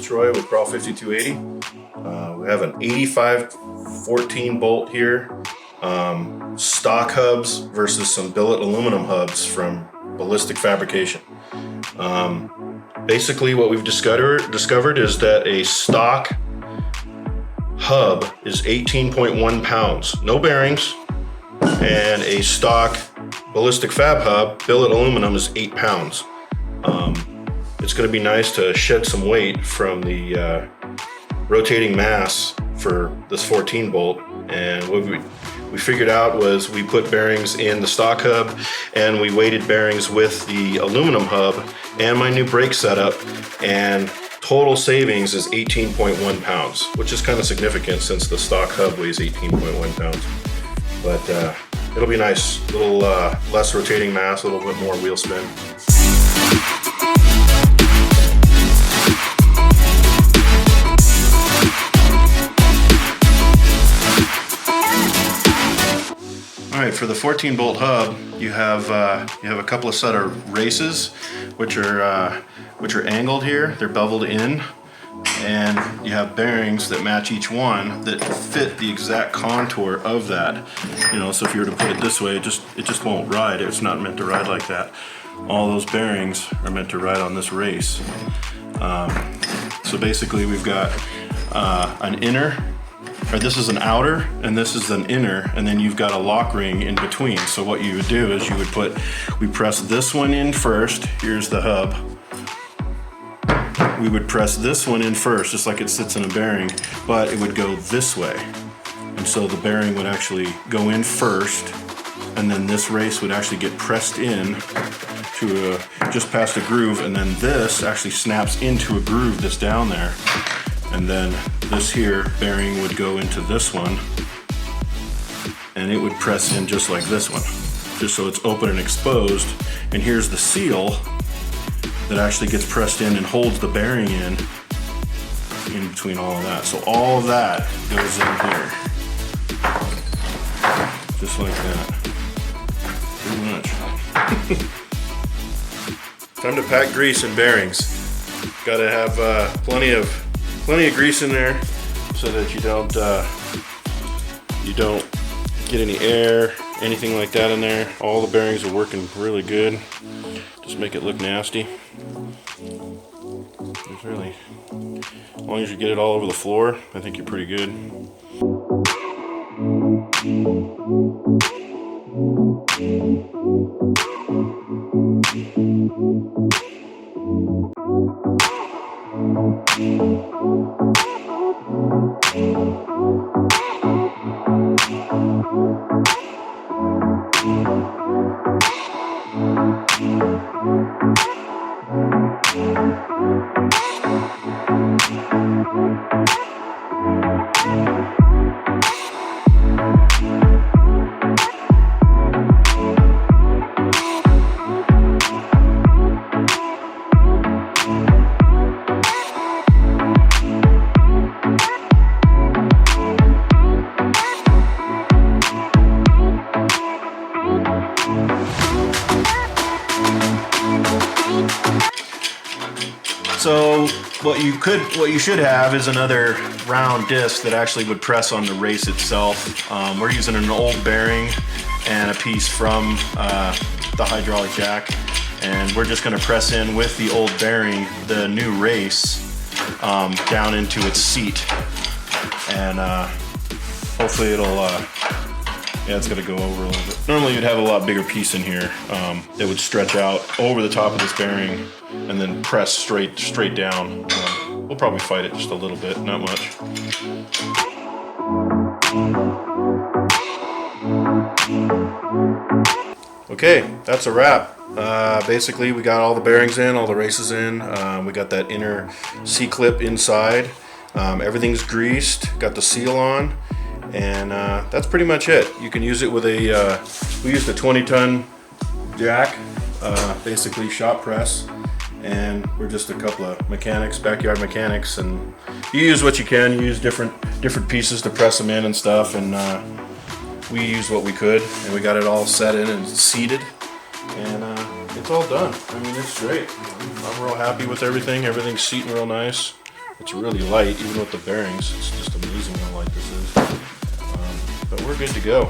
Troy with Crawl 5280. We have an 85 14 bolt here. Stock hubs versus some billet aluminum hubs from Ballistic Fabrication. Basically what we've discovered is that a stock hub is 18.1 pounds, no bearings, and a stock Ballistic Fab hub, billet aluminum, is 8 pounds. It's going to be nice to shed some weight from the rotating mass for this 14 bolt, and what we figured out was we put bearings in the stock hub and we weighted bearings with the aluminum hub and my new brake setup, and total savings is 18.1 pounds, which is kind of significant since the stock hub weighs 18.1 pounds. But it'll be nice, a little less rotating mass, a little bit more wheel spin. All right, for the 14 bolt hub, you have a couple of set of races, which are angled here. They're beveled in, and you have bearings that match each one that fit the exact contour of that. You know, so if you were to put it this way, it just won't ride. It's not meant to ride like that. All those bearings are meant to ride on this race. So basically, we've got an inner. Or this is an outer and this is an inner, and then you've got a lock ring in between. So what you would do is we press this one in first. Here's the hub. We would press this one in first, just like it sits in a bearing, but it would go this way. And so the bearing would actually go in first, and then this race would actually get pressed in to just past a groove, and then this actually snaps into a groove that's down there. And then this here bearing would go into this one, and it would press in just like this one, just so it's open and exposed. And here's the seal that actually gets pressed in and holds the bearing in between all of that. So all of that goes in here, just like that, pretty much. Time to pack grease and bearings. Got to have plenty of grease in there so that you don't get any air, anything like that in there. All the bearings are working really good. Just make it look nasty. It's really, as long as you get it all over the floor, I think you're pretty good. So what you should have is another round disc that actually would press on the race itself. We're using an old bearing and a piece from the hydraulic jack, and we're just going to press in with the old bearing the new race down into its seat, and hopefully it'll it's going to go over a little bit. Normally you'd have a lot bigger piece in here that would stretch out over the top of this bearing and then press straight down. We'll probably fight it just a little bit, not much. Okay, that's a wrap. Basically, we got all the bearings in, all the races in. We got that inner C-clip inside. Everything's greased, got the seal on, and that's pretty much it. You can use it with a, we used a 20-ton jack, basically shop press, and we're just a couple of mechanics, backyard mechanics, and you use what you can. You use different pieces to press them in and stuff, and we used what we could, and we got it all set in and seated, and it's all done. I mean, it's great. I'm real happy with everything. Everything's seating real nice. It's really light, even with the bearings. It's just amazing how light this is. But we're good to go.